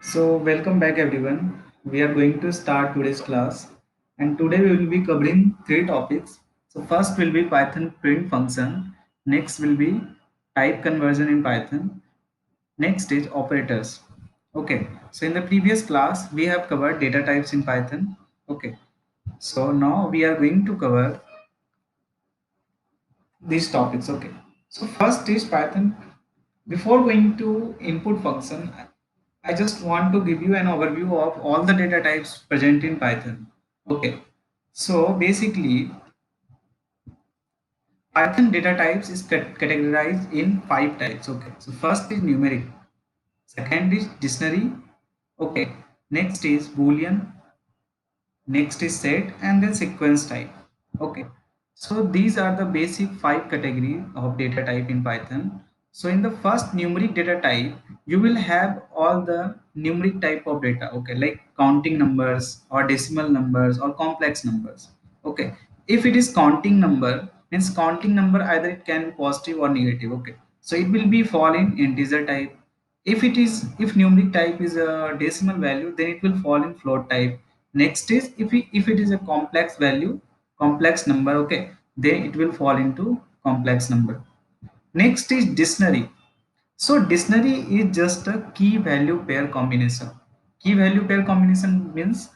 So welcome back everyone. We are going to start today's class and today we will be covering three topics. So first will be Python print function, next will be type conversion in Python, next is operators. Okay, so in the previous class we have covered data types in Python. Okay, so now we are going to cover these topics. Okay, so first is Python. Before going to input function, I just want to give you an overview of all the data types present in Python. Okay, so basically Python data types is categorized in five types. Okay, so first is numeric, second is dictionary. Okay, next is boolean, next is set, and then sequence type. Okay, so these are the basic five categories of data type in Python. So in the first numeric data type you will have all the numeric type of data, okay, like counting numbers or decimal numbers or complex numbers. Okay, if it is counting number means counting number either it can be positive or negative. Okay, so it will be fall in integer type. If numeric type is a decimal value, then it will fall in float type. Next is if it is a complex value, complex number, okay, then it will fall into complex number. Next is dictionary. So dictionary is just a key value pair combination. Key value pair combination means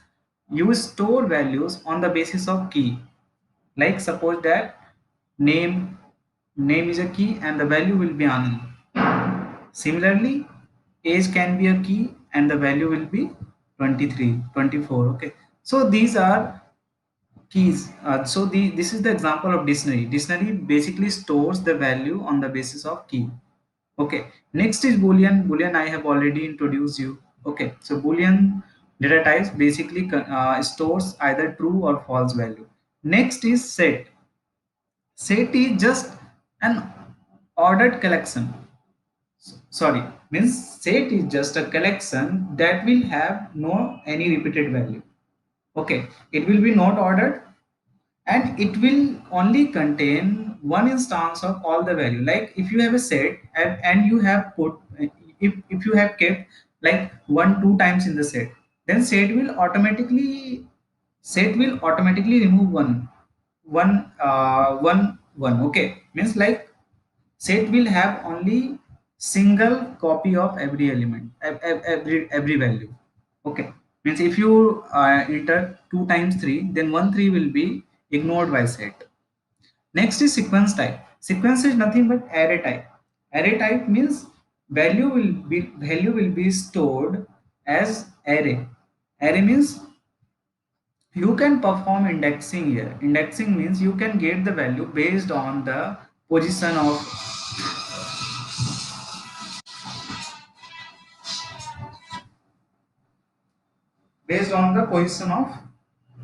you store values on the basis of key. Like suppose that name name is a key and the value will be Anand. Similarly, age can be a key and the value will be 23, 24. Okay. So these are keys. This is the example of dictionary. Dictionary basically stores the value on the basis of key. Okay. Next is Boolean. Boolean I have already introduced you. Okay. So Boolean data types basically stores either true or false value. Next is set. Set is just an ordered collection. Sorry, means set is just a collection that will have no any repeated value. Okay, it will be not ordered and it will only contain one instance of all the value. Like if you have a set and you have put if you have kept like one two times in the set, then set will automatically remove one. Okay, means like set will have only single copy of every element, every value. Okay, means if you enter 2 times 3, then 1 3 will be ignored by set. Next is sequence type. Sequence is nothing but array type. Array type means value will be stored as array. Array means you can perform indexing here. Indexing means you can get the value based on the position of position of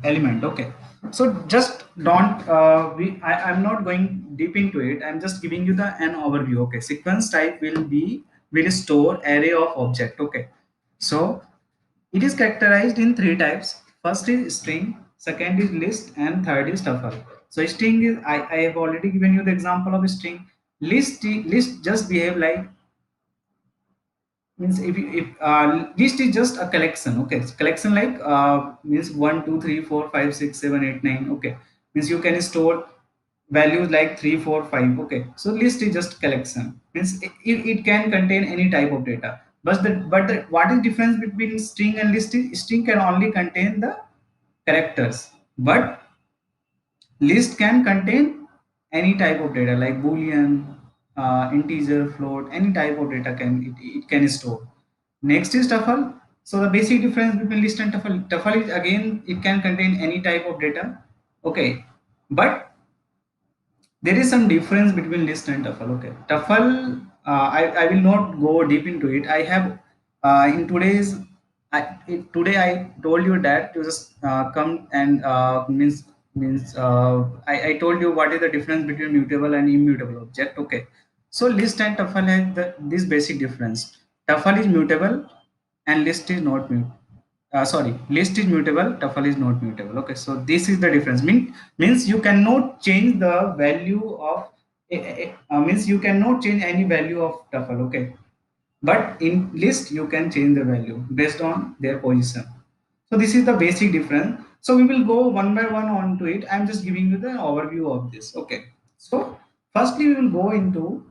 element. Okay, so just don't I'm not going deep into it. I'm just giving you the an overview. Okay, sequence type will store array of object. Okay, so it is characterized in three types. First is string, second is list, and third is tuple. So string is I have already given you the example of string. List just behave like, means if list is just a collection. Okay, so collection like means 1 2 3 4 5 6 7 8 9. Okay, means you can store values like 3 4 5. Okay, so list is just collection, means it can contain any type of data. But what is difference between string and list is string can only contain the characters, but list can contain any type of data like boolean, integer, float, any type of data it can store. Next is tuple. So the basic difference between list and tuple is again it can contain any type of data. Okay, but there is some difference between list and tuple. Okay, tuple I will not go deep into it. I have in today's today I told you that you just come and I told you what is the difference between mutable and immutable object. Okay, so list and tuple has this basic difference. Tuple is mutable and list is not mutable. Sorry, list is mutable, tuple is not mutable. Okay, so this is the difference. Means you cannot change the value of means you cannot change any value of tuple. Okay, but in list you can change the value based on their position. So this is the basic difference. So we will go one by one onto it. I'm just giving you the overview of this. Okay. So firstly we will go into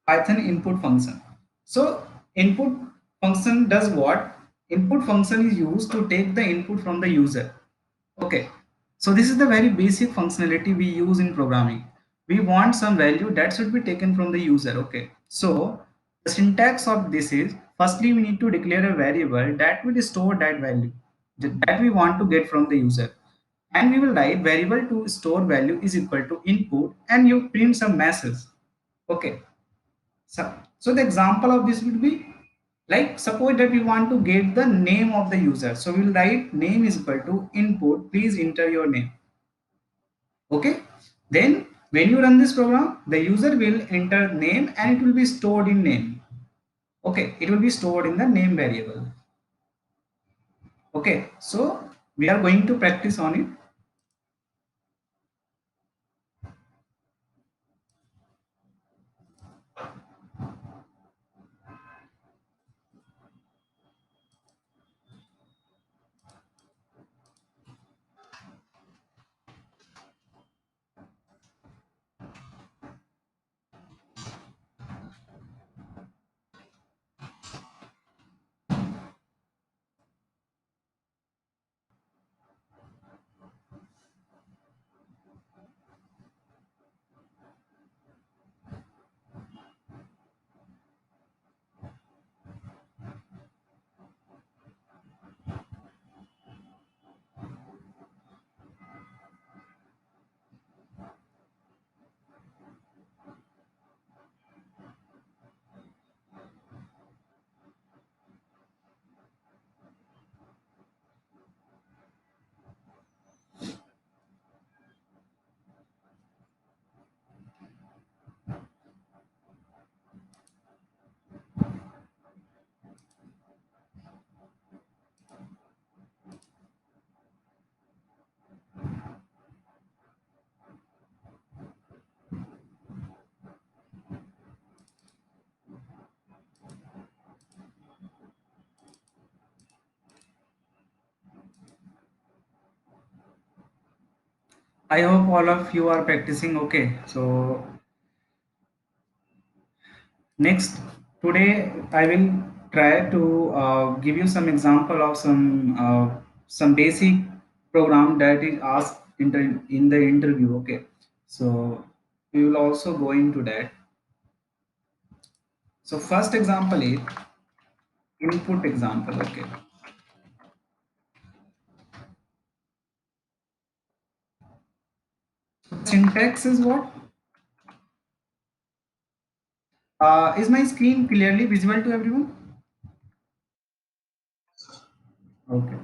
Python input function. So input function does what? Input function is used to take the input from the user. Okay. So this is the very basic functionality we use in programming. We want some value that should be taken from the user. Okay. So the syntax of this is, firstly we need to declare a variable that will store that value that we want to get from the user. And we will write variable to store value is equal to input and you print some message. Okay. So the example of this would be like, suppose that we want to get the name of the user. So we will write name is equal to input, please enter your name. Okay. Then when you run this program, the user will enter name and it will be stored in name. Okay. It will be stored in the name variable. Okay. So we are going to practice on it. I hope all of you are practicing. Okay. So next, today I will try to give you some example of some basic program that is asked in the interview. Okay, so we will also go into that. So first example is input example. Okay, syntax is what? Is my screen clearly visible to everyone? Okay.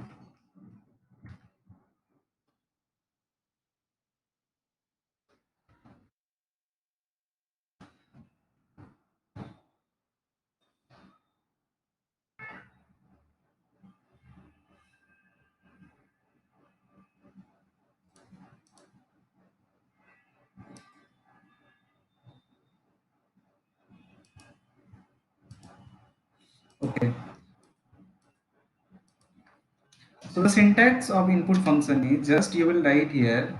Okay. So the syntax of input function is just you will write here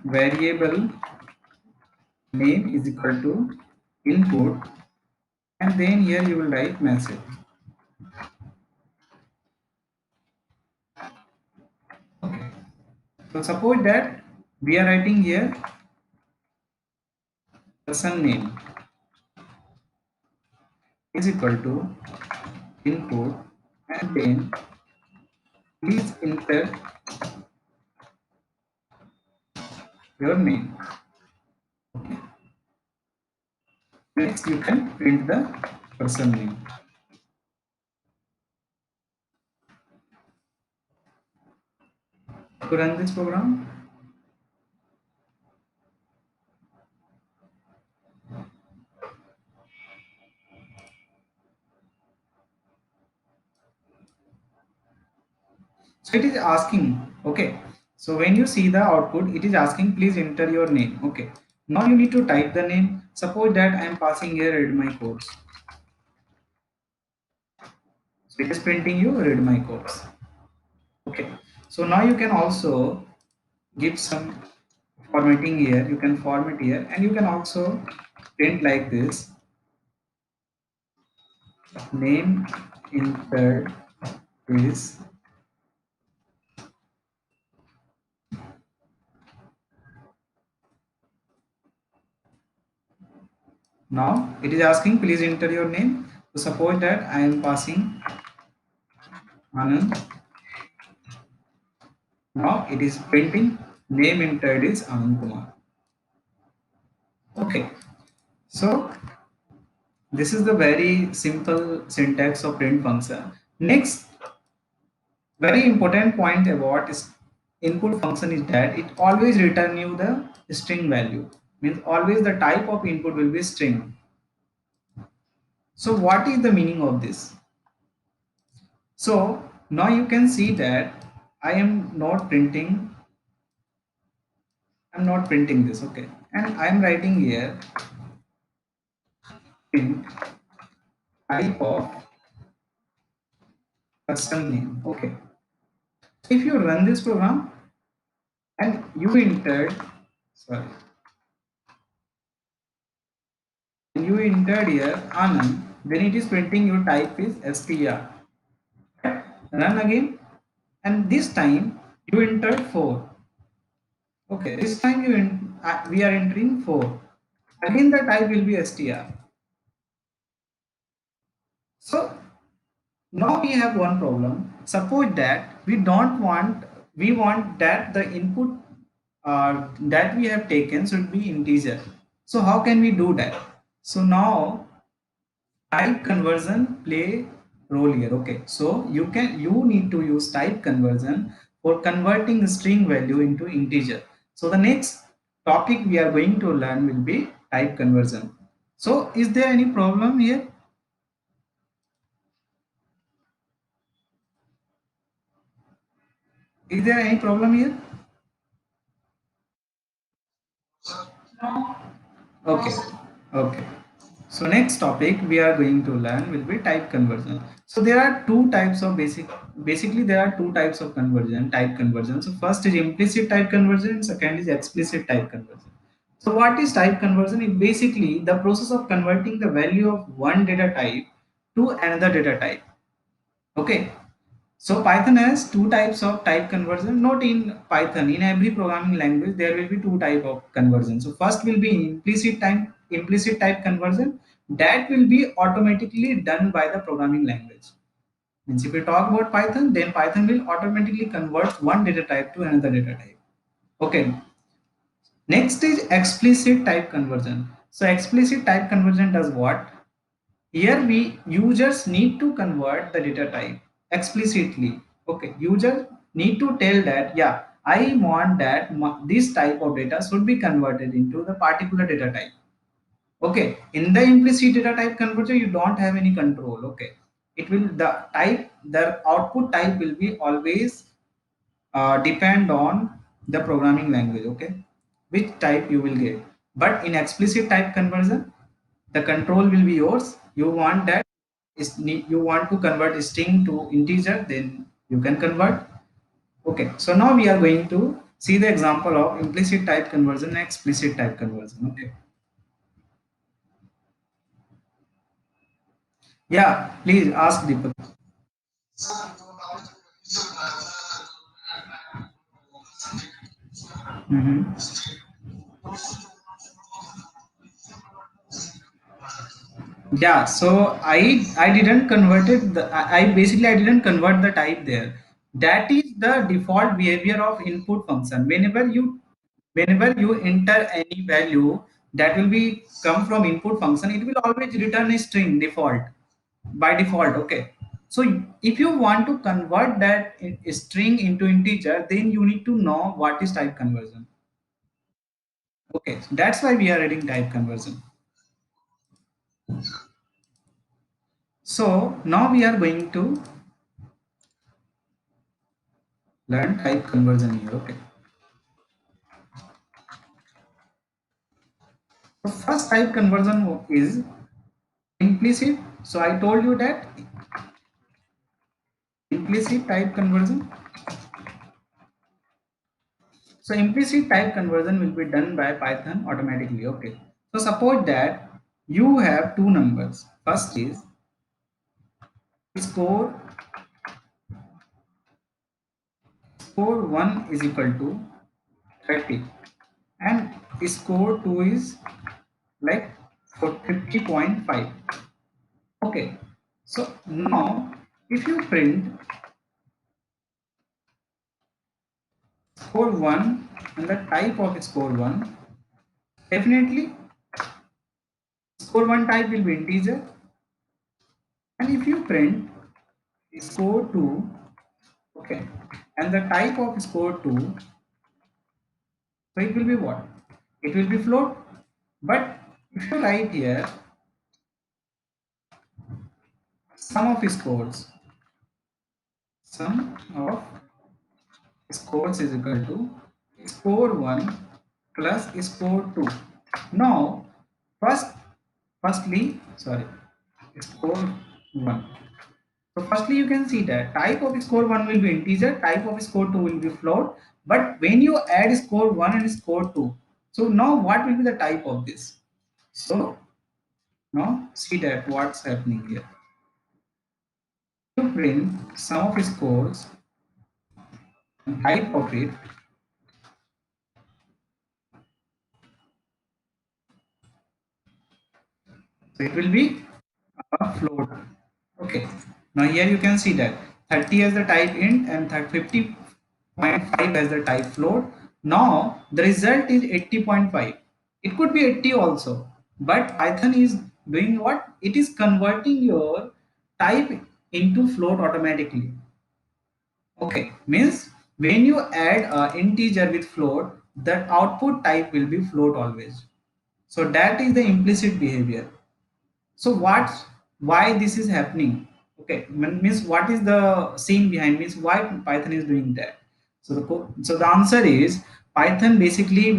variable name is equal to input and then here you will write message. Okay. So suppose that we are writing here person name is equal to input and then please enter your name. Okay. Next you can print the person name. To run this program, so it is asking, okay, so when you see the output it is asking please enter your name. Okay, now you need to type the name. Suppose that I am passing here read my codes. So it is printing you read my codes. Okay, so now you can also give some formatting here. You can format here, and you can also print like this: name entered is. Now it is asking please enter your name. So suppose that I am passing Anand. Now it is printing name entered is Anand Kumar. Okay, so this is the very simple syntax of print function. Next, very important point about is input function is that it always return you the string value. Means always the type of input will be string. So what is the meaning of this? So now you can see that I am not printing. I'm not printing this. Okay, and I'm writing here print type of custom name. Okay. So if you run this program and you entered, sorry, you entered here Anand, then it is printing your type is str. Run again, and this time you entered 4. Okay, this time we are entering 4. Again the type will be str. So now we have one problem. Suppose that we want that the input that we have taken should be integer. So how can we do that? So now type conversion play role here. Okay, so you need to use type conversion for converting string value into integer. So the next topic we are going to learn will be type conversion. So is there any problem here? Is there any problem here? Okay, okay. So next topic we are going to learn will be type conversion. So there are two types of basically there are two types of type conversion. So first is implicit type conversion, second is explicit type conversion. So what is type conversion? It basically the process of converting the value of one data type to another data type. Okay. So Python has two types of type conversion. Not in Python, in every programming language there will be two type of conversion. So first will be implicit type conversion that will be automatically done by the programming language. Means if we talk about Python, then Python will automatically convert one data type to another data type. Okay. Next is explicit type conversion. So explicit type conversion does what? Here we users need to convert the data type explicitly. Okay, user need to tell that yeah, I want that this type of data should be converted into the particular data type. Okay, in the implicit data type converter you don't have any control. Okay, it will the output type will be always depend on the programming language. Okay, which type you will get. But in explicit type conversion the control will be yours. You want that you want to convert string to integer, then you can convert. Okay, so now we are going to see the example of implicit type conversion and explicit type conversion. Okay, yeah, please ask Deepak. Mhm. Yeah, so I didn't converted I basically I didn't convert the type there. That is the default behavior of input function. Whenever you enter any value that will be come from input function, it will always return a string default by default. Okay, so if you want to convert that string into integer, then you need to know what is type conversion. Okay, so that's why we are reading type conversion. So now we are going to learn type conversion here. Okay, so first type conversion is implicit. So I told you that implicit type conversion. So implicit type conversion will be done by Python automatically. Okay. So suppose that you have two numbers. First is score score 1 is equal to 30 and score 2 is like 50.5. Okay. So now if you print score 1 and the type of score 1, definitely score 1 type will be integer, and if you print score 2, okay, and the type of score 2, so it will be what? It will be float. But if you write here sum of scores, sum of scores is equal to score 1 plus score 2. Now firstly score 1. So firstly you can see that type of score 1 will be integer, type of score 2 will be float. But when you add score 1 and score 2, so now what will be the type of this? So now see that what's happening here. To print sum of scores and type of it, so it will be a float. Okay. Now here you can see that 30 as the type int and 50.5 as the type float. Now the result is 80.5. It could be 80 also, but Python is doing what? It is converting your type into float automatically. Okay, means when you add a integer with float, the output type will be float always. So that is the implicit behavior. So why this is happening? Okay, means what is the scene behind, means why Python is doing that? So the answer is Python basically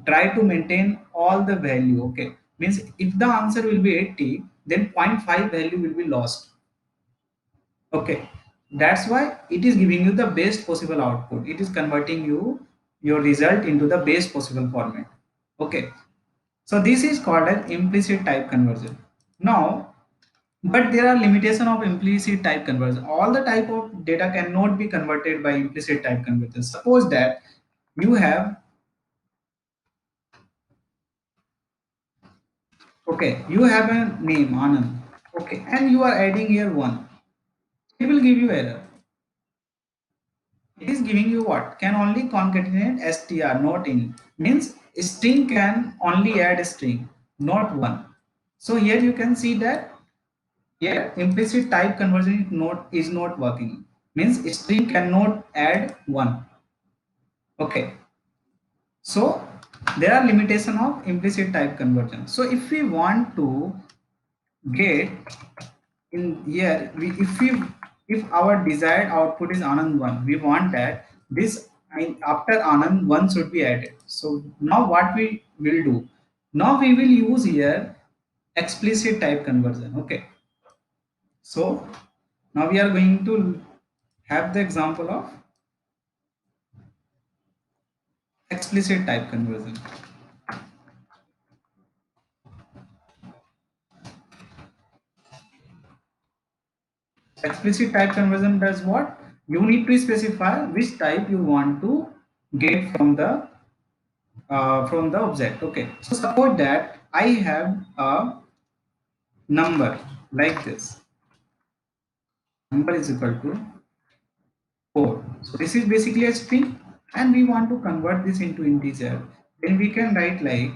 try to maintain all the value. Okay, means if the answer will be 80, then zero point 0.5 value will be lost. Okay, that's why it is giving you the best possible output. It is converting your result into the best possible format. Okay, so this is called as implicit type conversion. Now, but there are limitation of implicit type conversion. All the type of data cannot be converted by implicit type conversion. Suppose that you have, okay, you have a name Anand, okay, and you are adding here one. It will give you error. It is giving you what? Can only concatenate str, not in. Means string can only add a string, not one. So here you can see that here implicit type conversion is not working. Means string cannot add one. Okay. So there are limitation of implicit type conversion. So if we want to get in here, if our desired output is Anand 1, we want that this after Anand 1 should be added. So now what we will do? Now we will use here explicit type conversion. Okay. So now we are going to have the example of explicit type conversion. Explicit type conversion does what? You need to specify which type you want to get from the object. Okay, so suppose that I have a number like this. Number is equal to 4. So this is basically a string, and we want to convert this into integer. Then we can write like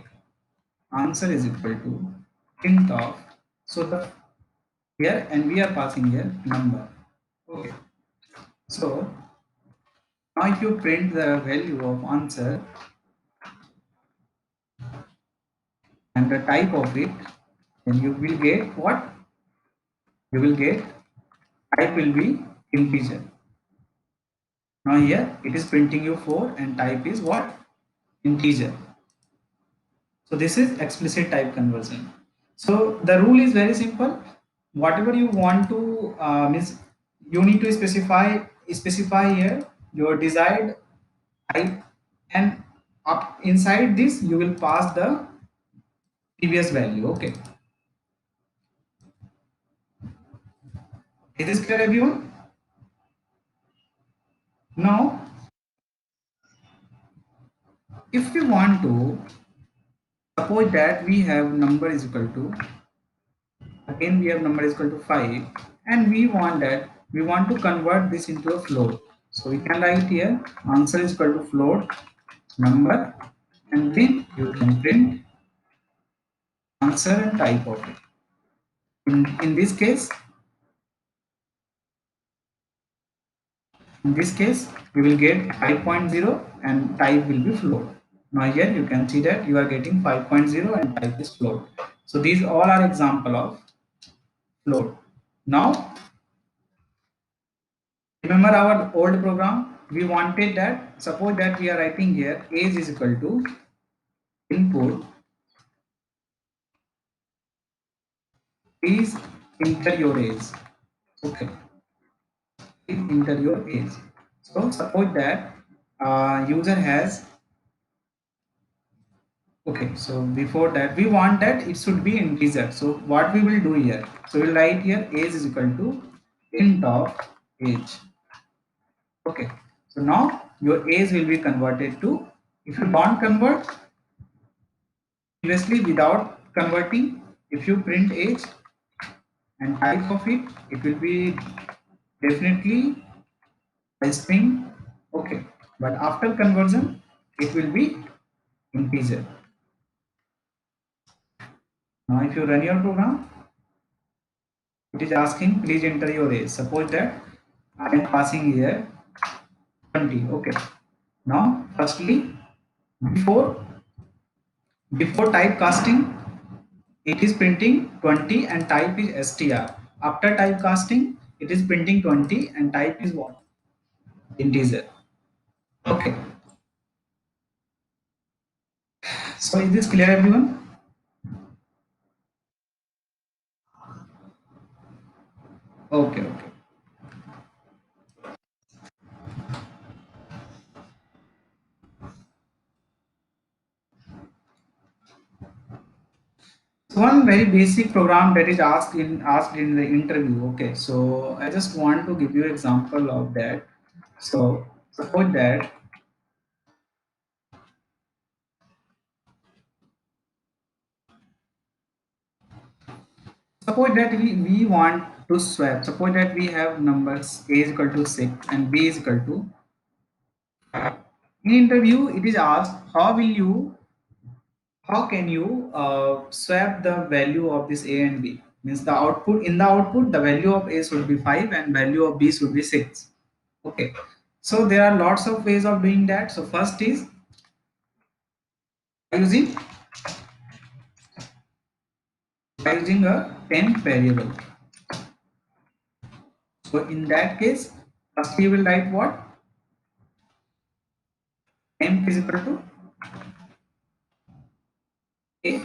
answer is equal to int of, so the here, and we are passing here number. Okay, so now if you print the value of answer and the type of it, then you will get what? You will get type will be integer. Now here it is printing you 4 and type is what? Integer. So this is explicit type conversion. So the rule is very simple. Whatever you want to means you need to specify here your desired type, and up inside this you will pass the previous value. Okay, is this clear everyone? Now if we want to suppose that we have number is equal to, again we have number is equal to 5, and we want to convert this into a float. So we can write here answer is equal to float number, and then you can print answer and type of it. In this case, we will get 5.0 and type will be float. Now here you can see that you are getting 5.0 and type is float. So these all are example of float. Now remember our old program, we wanted that, suppose that we are writing here age is equal to input, please enter your age. Okay, please enter your age. So suppose that user has, okay, so before that we want that it should be integer. So what we will do here, so we'll write here age is equal to int of age. Okay, so now your age will be converted to, if you don't convert, previously without converting, if you print age and type of it, it will be definitely a string. Okay, but after conversion it will be integer. Now if you run your program, it is asking please enter your age. Suppose that I am passing here 20. Okay, now firstly, before typecasting it is printing 20 and type is str. After typecasting it is printing 20 and type is what? Integer. Okay, so is this clear everyone? Okay, okay. So one very basic program that is asked in the interview. Okay, so I just want to give you example of that. So suppose that, we want to swap. Suppose that we have numbers a is equal to 6 and b is equal to 5. In interview it is asked how can you swap the value of this a and b, means the output, in the output the value of a should be 5 and value of b should be 6. Okay, so there are lots of ways of doing that. So first is using a temp variable. So in that case, first we will write what? Temp is equal to a.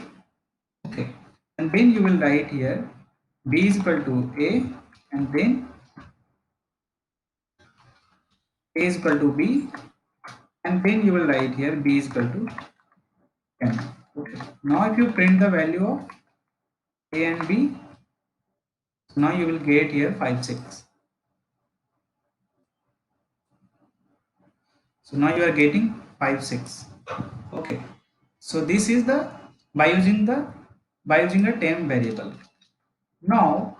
Okay, and then you will write here b is equal to a, and then a is equal to b, and then you will write here b is equal to 10. Okay, now if you print the value of a and b, now you will get here 5 6. So now you are getting 5 6. Okay, so this is the by using a temp variable. Now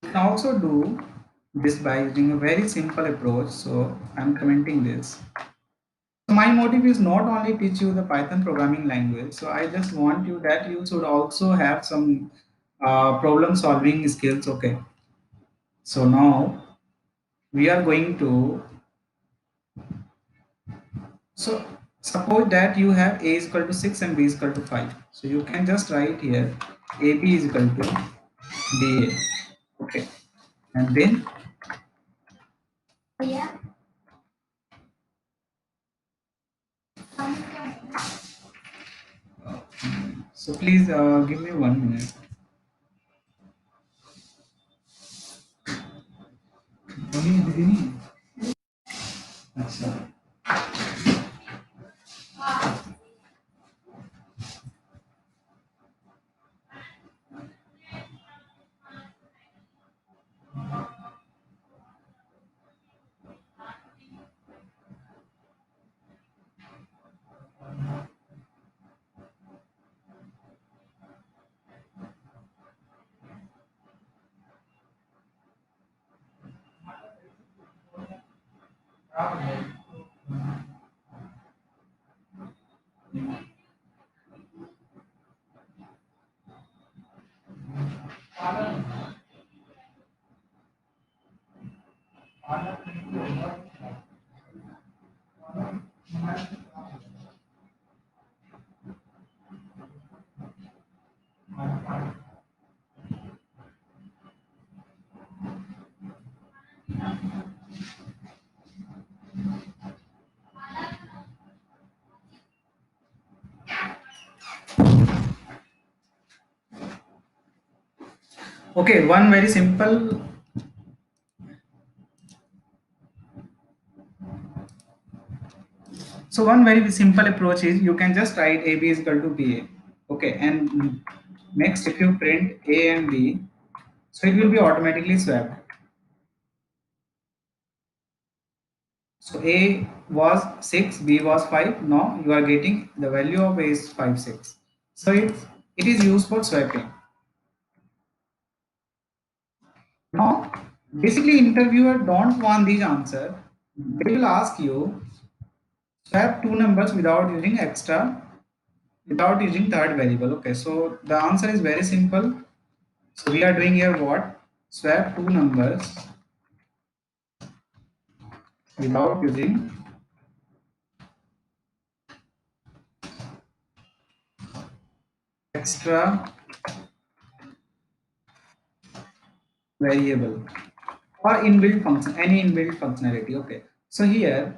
you can also do this by using a very simple approach. So I'm commenting this. So my motive is not only teach you the Python programming language. So I just want you that you should also have some problem solving skills. Okay. So now we are going to, so suppose that you have a is equal to 6 and b is equal to 5. So you can just write here ab is equal to ba. Okay, and then so please give me 1 minute. अच्छा। Okay, one very simple. So one very simple approach is you can just write AB is equal to BA. Okay, and next if you print A and B, so it will be automatically swapped. So A was 6, B was 5. Now you are getting the value of A is 5, 6. So it is used for swapping. Now basically interviewer don't want these answer. They will ask you swap two numbers without using extra, without using third variable. Okay, so the answer is very simple. So we are doing here what? Swap two numbers without using extra variable or inbuilt function, any inbuilt functionality. Okay, so here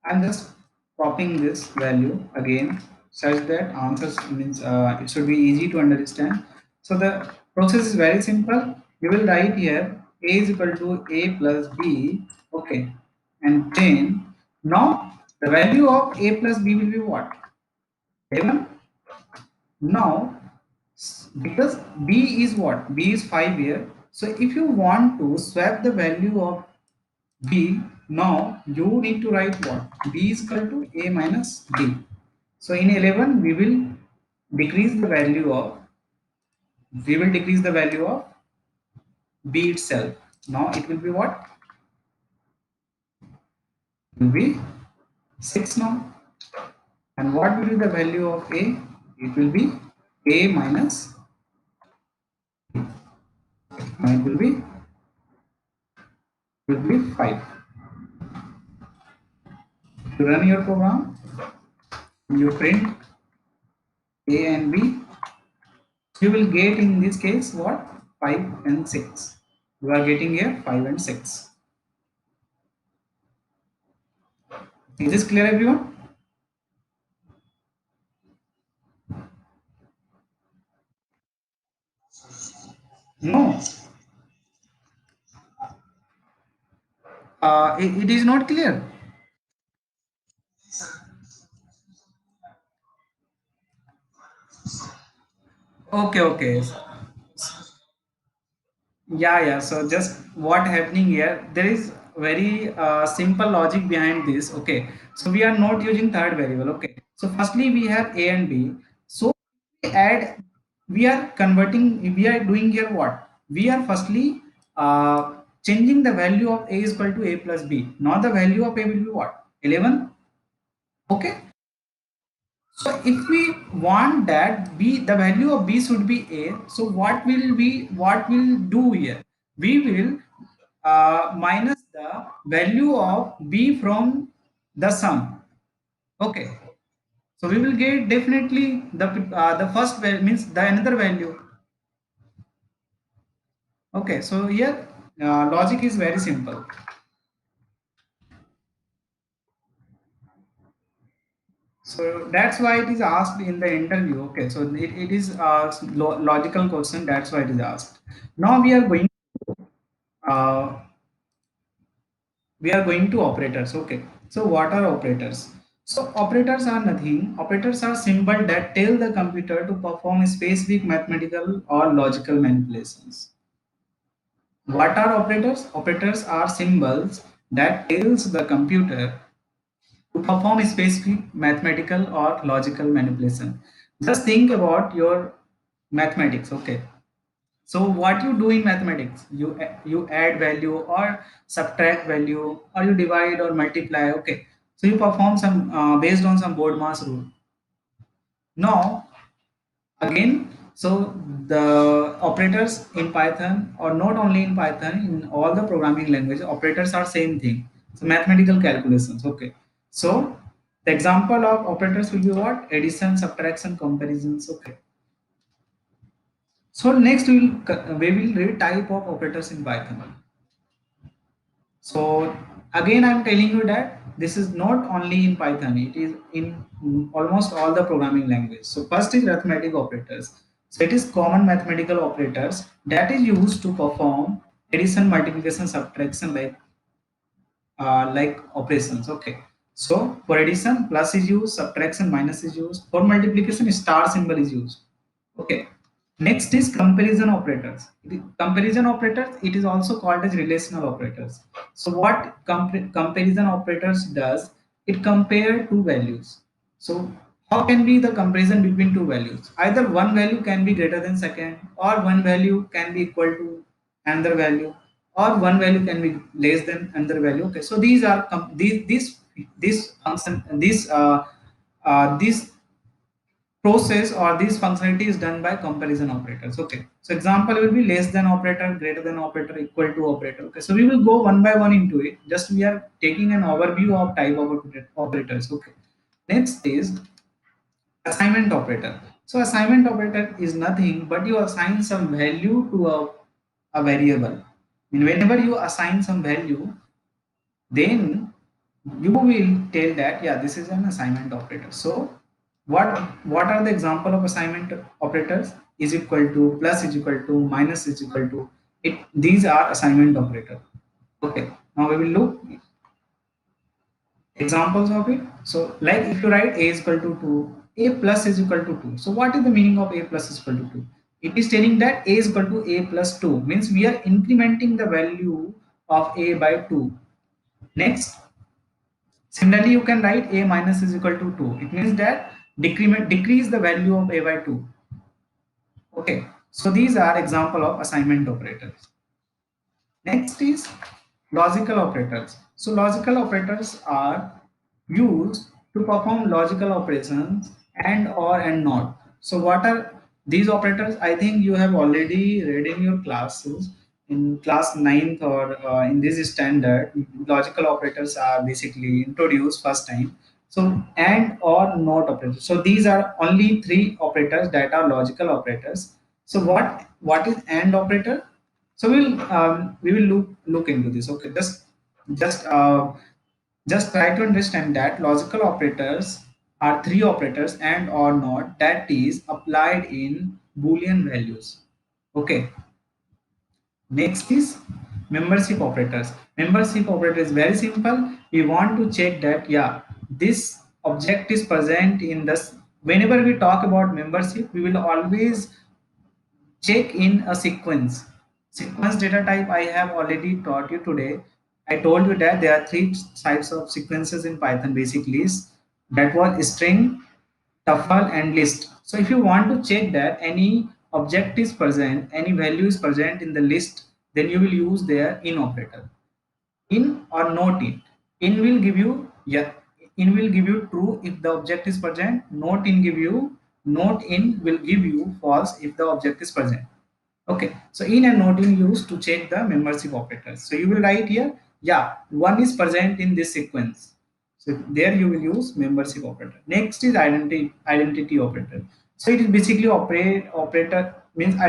I'm just copying this value again such that answers means it should be easy to understand. So the process is very simple. You will write here A is equal to A plus B. Okay, and then now the value of A plus B will be what? 11. Now because B is what? B is 5 here. So if you want to swap the value of B, now you need to write what? B is equal to A minus B. So in 11 decrease the value of we will decrease the value of B itself. Now it will be what? It will be 6 now. And what will be the value of A? It will be A minus B. Now it will be 5. To run your program, you print A and B, you will get in this case what? 5 and 6. You are getting here 5 and 6. Is this clear, everyone? No, it is not clear. Okay, okay. Yeah. So just what happening here? There is very simple logic behind this. Okay. So we are not using third variable. Okay. So firstly we have A and B. So we add, we are converting. We are doing here what? We are firstly changing the value of A is equal to A plus B. Now the value of A will be what? 11. Okay. So if we want that B, the value of B should be A, so what will do here? We will minus the value of B from the sum. Okay. So we will get definitely the first value means the another value. Okay. So here logic is very simple. So that's why it is asked in the interview. Okay. So it is a logical question. That's why it is asked. Now we are going. Uh, we are going to operators. Okay, so what are operators? So operators are nothing. Operators are symbol that tell the computer to perform specific mathematical or logical manipulations. What are operators? Operators are symbols that tells the computer to perform a specific mathematical or logical manipulation. Just think about your mathematics. Okay, so what you do in mathematics, you add value or subtract value, or you divide or multiply. Okay, so you perform some based on some BODMAS rule. Now again, so the operators in Python, or not only in Python, in all the programming language, operators are same thing. So mathematical calculations. Okay, so the example of operators will be what? Addition, subtraction, comparisons. Okay, so next we will read type of operators in Python. So again, I'm telling you that this is not only in Python, it is in almost all the programming language. So first is arithmetic operators. So it is common mathematical operators that is used to perform addition, multiplication, subtraction, like operations. Okay. So for addition, plus is used, subtraction, minus is used. For multiplication, star symbol is used. Okay. Next is comparison operators. Comparison operators, it is also called as relational operators. So what comparison operators does, it compare two values. So how can be the comparison between two values? Either one value can be greater than second, or one value can be equal to another value, or one value can be less than another value. Okay, so these are these function these process or this functionality is done by comparison operators. Okay, so example will be less than operator, greater than operator, equal to operator. Okay, so we will go one by one into it. Just we are taking an overview of type of operators. Okay, next is assignment operator. So assignment operator is nothing but you assign some value to a variable. I mean, whenever you assign some value, then you will tell that yeah, this is an assignment operator. So what are the example of assignment operators? Is equal to, plus is equal to, minus is equal to. It these are assignment operator. Okay, now we will look examples of it. So like if you write a is equal to 2, a plus is equal to 2. So what is the meaning of a plus is equal to 2? It is telling that a is equal to a plus 2, means we are incrementing the value of a by 2. Next, similarly, you can write a minus is equal to 2. It means that decrease the value of a by 2. Okay, so these are example of assignment operators. Next is logical operators. So logical operators are used to perform logical operations and, or, and not. So what are these operators? I think you have already read in your classes in class 9th or in this standard. Logical operators are basically introduced first time. So and, or, not operators. So these are only three operators that are logical operators. So what is and operator? So we will look into this. Okay, just uh, just try to understand that logical operators are three operators and, or, not, that is applied in Boolean values. Okay, next is membership operators. Membership operator is very simple. We want to check that yeah, this object is present in this. Whenever we talk about membership, we will always check in a sequence. Sequence data type I have already taught you today. I told you that there are three types of sequences in Python basically. That was string, tuple, and list. So if you want to check that any object is present, any value is present in the list, then you will use their in operator. In or not in. In will give you yeah. In will give you true if the object is present. Not in will give you false if the object is present. Okay, so in and not in used to check the membership operators. So you will write here, yeah, one is present in this sequence. So there you will use membership operator. Next is identity operator. So it is basically operator means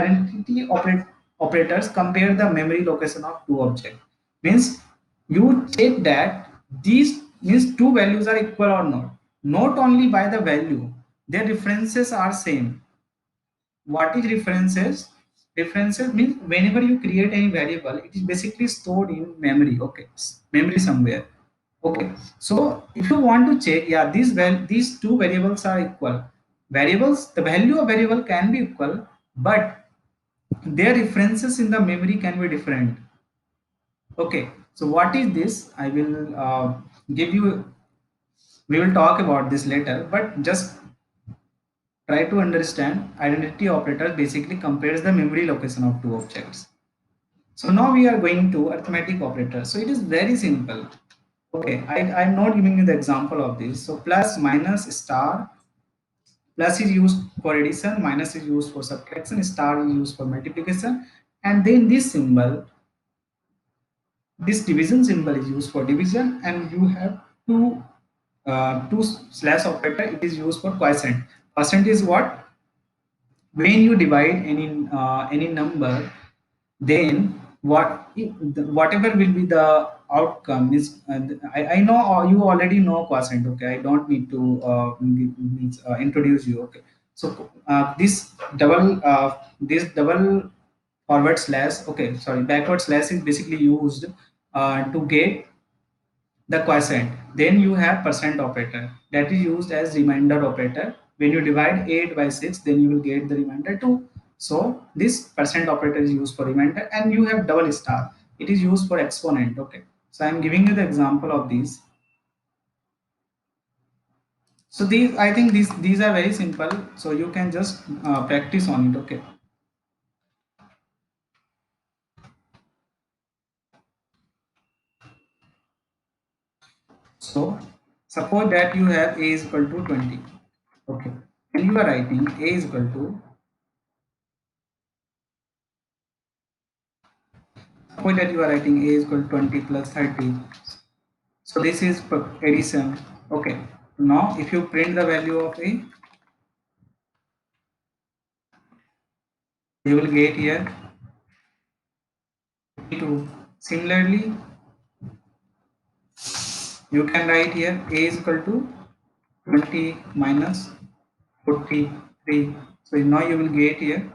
operators compare the memory location of two objects. Means you check that these means two values are equal or not. Not only by the value, their references are same. What is references? differences means whenever you create any variable, it is basically stored in memory. Okay, memory somewhere. Okay, so if you want to check, yeah, these two variables are equal. Variables, the value of variable can be equal, but their references in the memory can be different. Okay, so what is this? I will give you. We will talk about this later, but just try to understand. Identity operator basically compares the memory location of two objects. So now we are going to arithmetic operator. So it is very simple. Okay, I'm not giving you the example of this. So plus, minus, star. Plus is used for addition, minus is used for subtraction, star is used for multiplication, and then this symbol, this division symbol is used for division, and you have two slash operator. It is used for quotient. Quotient is what? When you divide any number, then whatever will be the outcome is. I know you already know quotient. Okay, I don't need to introduce you. Okay, so this double forward slash, okay, sorry, backward slash is basically used to get the quotient. Then you have percent operator that is used as remainder operator. When you divide 8 by 6, then you will get the remainder 2. So this percent operator is used for remainder, and you have double star. It is used for exponent. Okay. So I am giving you the example of these. So these, I think these are very simple. So you can just practice on it. Okay. So suppose that you have a is equal to 20. Okay. And you are writing a is equal to, suppose that you are writing a is equal to 20 plus 30. So this is addition. Okay. Now if you print the value of a, you will get here 52. Similarly, you can write here a is equal to 20 minus 43. So now you will get here,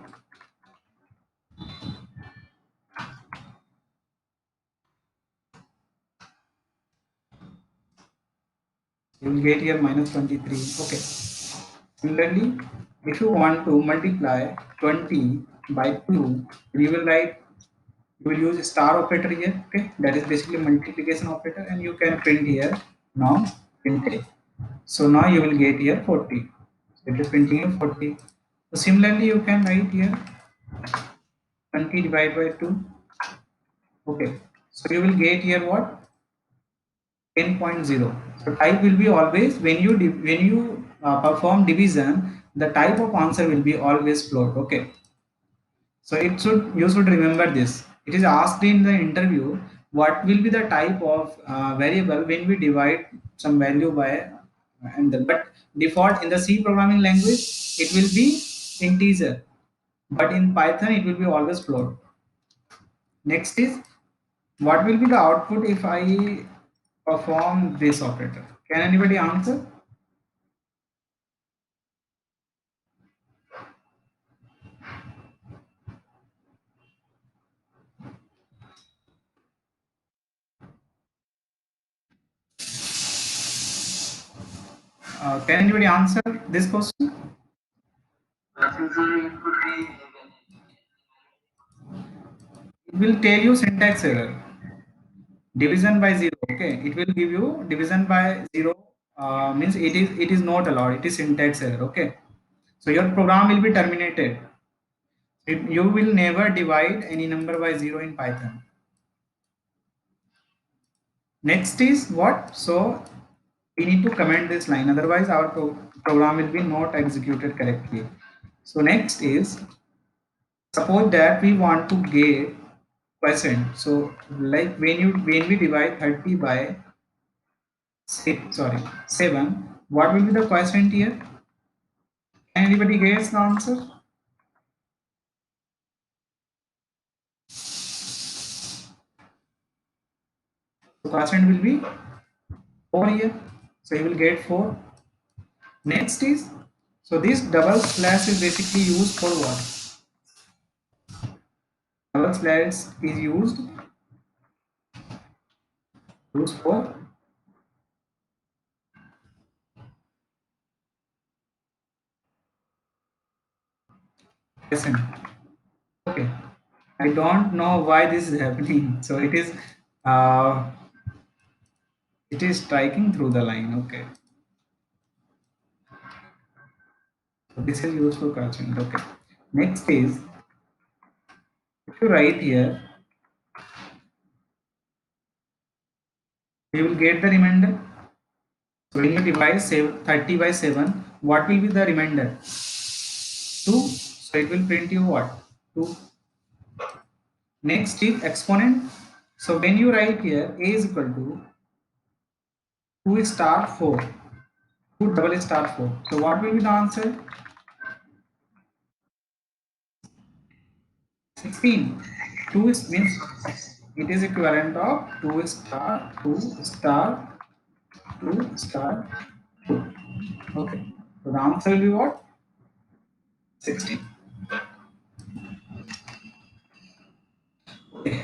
minus 23. Okay. Similarly, if you want to multiply 20 by 2, you will write, you will use star operator here. Okay, that is basically multiplication operator, and you can print here now print a. So now you will get here 40. So it is printing here 40. So similarly, you can write here 20 divided by 2. Okay. So you will get here what? 10.0. So type will be always, when you perform division, the type of answer will be always float. Okay. So you should remember this. It is asked in the interview, what will be the type of variable when we divide some value by, but default in the C programming language it will be integer, but in Python it will be always float. Next is, what will be the output if I perform this operator? Can anybody answer? Can anybody answer this question? It will tell you syntax error. Division by 0. Okay, it will give you division by 0, means it is not allowed. It is syntax error. Okay, so your program will be terminated. You will never divide any number by 0 in Python. Next is what? So we need to comment this line, otherwise our program will be not executed correctly. So next is, suppose that we want to get percent. So like when we divide 30 by 7, what will be the quotient here? Can anybody guess the answer? So quotient will be 4 here. So you will get 4. Next is, so this double slash is basically used for what? double slash is used for lesson. Okay, I don't know why this is happening. So uh, it is striking through the line. Okay, so this is used for catching. Okay, next is if you write here, you will get the remainder. So when you divide 30 by 7, what will be the remainder? 2. So it will print you what? 2. Next is exponent. So when you write here a is equal to 2 star 4, 2 double star 4. So what will be the answer? 16. 2 means it is equivalent of 2 star 2 star 2 star 2. Okay. So the answer will be what? 16. Okay.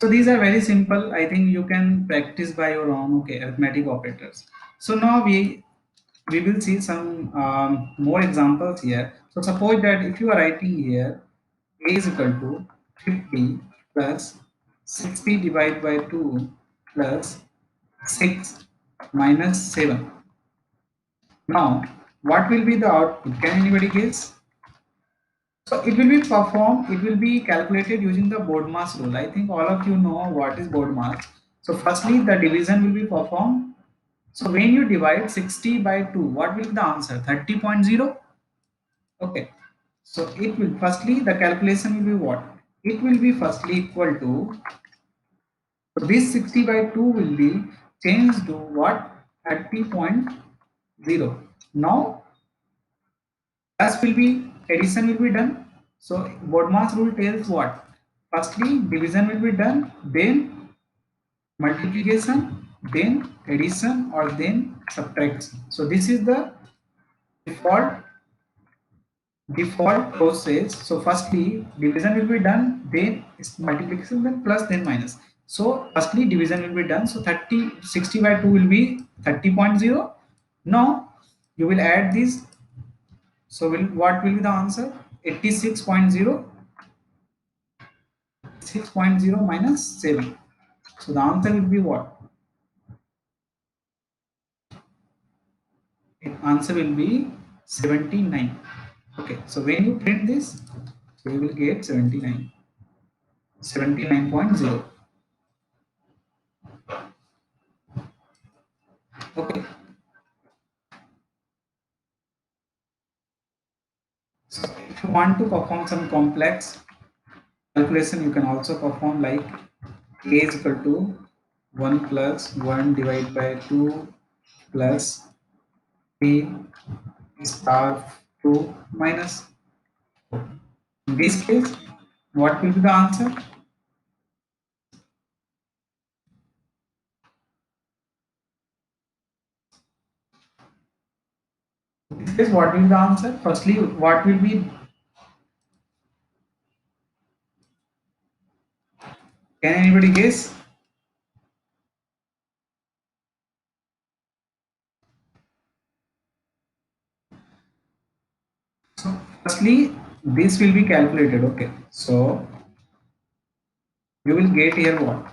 So these are very simple. I think you can practice by your own. Okay, arithmetic operators. So now we will see some more examples here. So suppose that if you are writing here a is equal to 50 plus 60 divided by 2 plus 6 minus 7. Now what will be the output? Can anybody guess? So it will be performed, it will be calculated using the BODMAS rule. I think all of you know what is BODMAS. So firstly the division will be performed. So when you divide 60 by 2, what will be the answer? 30.0. Okay. So it will firstly the calculation will be what? It will be firstly equal to, so this 60 by 2 will be changed to what? 30.0. Now plus will be addition will be done. So BODMAS rule tells what? Firstly division will be done, then multiplication, then addition, or then subtraction. So this is the default process. So firstly division will be done, then multiplication, then plus, then minus. So firstly division will be done. So 60 by 2 will be 30.0. Now you will add this. So what will be the answer? 86.0. 6.0 minus 7. So the answer will be what? Answer will be 79. Okay, so when you print this, so you will get 79. 79.0. Okay. So if you want to perform some complex calculation, you can also perform like a is equal to 1 plus 1 divided by 2 plus 3 star 2 minus 4. In this case, what will be the answer? In this case, what will be the answer? Firstly, what will be? Can anybody guess? So firstly, this will be calculated. Okay, so you will get here what?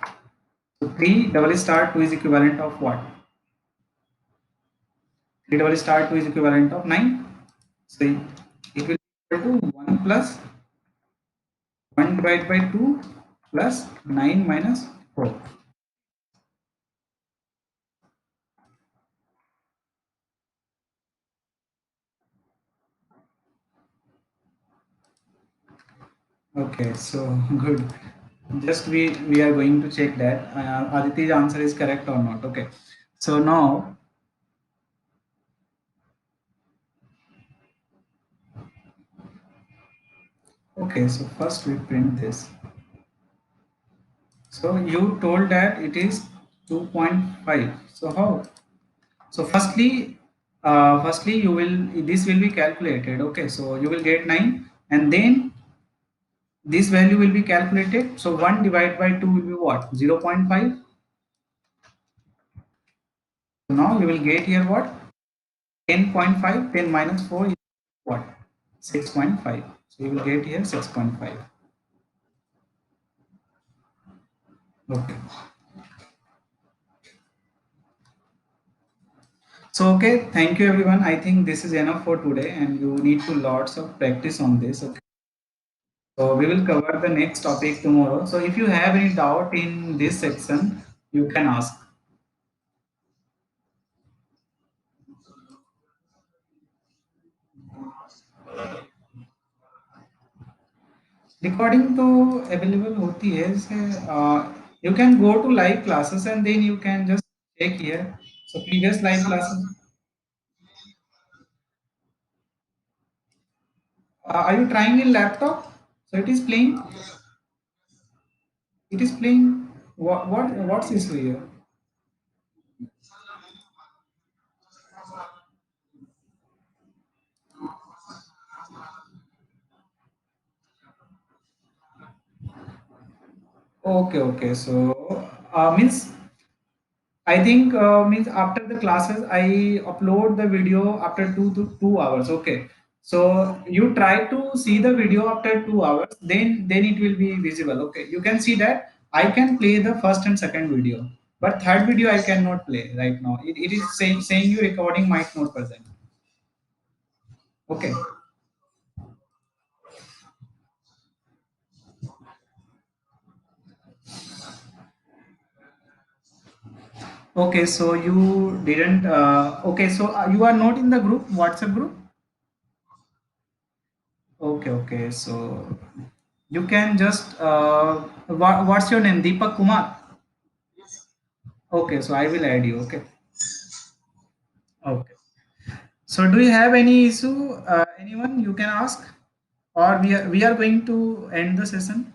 So 3 double star 2 is equivalent of what? 3 double star 2 is equivalent of 9. So it will be equal to 1 plus 1 divided by 2 plus 9 minus 4. Okay, so good. Just we are going to check that Aditi's answer is correct or not. Okay, so now okay, so first we print this. So you told that it is 2.5. So how? So firstly you will, this will be calculated. Okay, so you will get 9, and then this value will be calculated. So 1 divided by 2 will be what? 0.5. So now we will get here what? 10.5. 10 minus 4 is what? 6.5. So we will get here 6.5. Okay. So okay, thank you everyone. I think this is enough for today, and you need to lots of practice on this. Okay. So we will cover the next topic tomorrow. So if you have any doubt in this section, you can ask. Recording तो available होती है से you can go to live classes and then you can just check here. So previous live classes. Are you trying in laptop? So it is playing. It is playing. What's issue here? Okay, okay. So means I think means after the classes I upload the video after 2 hours. Okay. So you try to see the video after 2 hours, then it will be visible. Okay. You can see that I can play the first and second video, but third video I cannot play right now. It is saying you recording might not present. Okay. Okay. So you didn't. Okay. So you are not in the group WhatsApp group. Okay. Okay. So you can just what's your name? Deepak Kumar. Okay, so I will add you. Okay. Okay. So do you have any issue? Anyone you can ask, or we are going to end the session?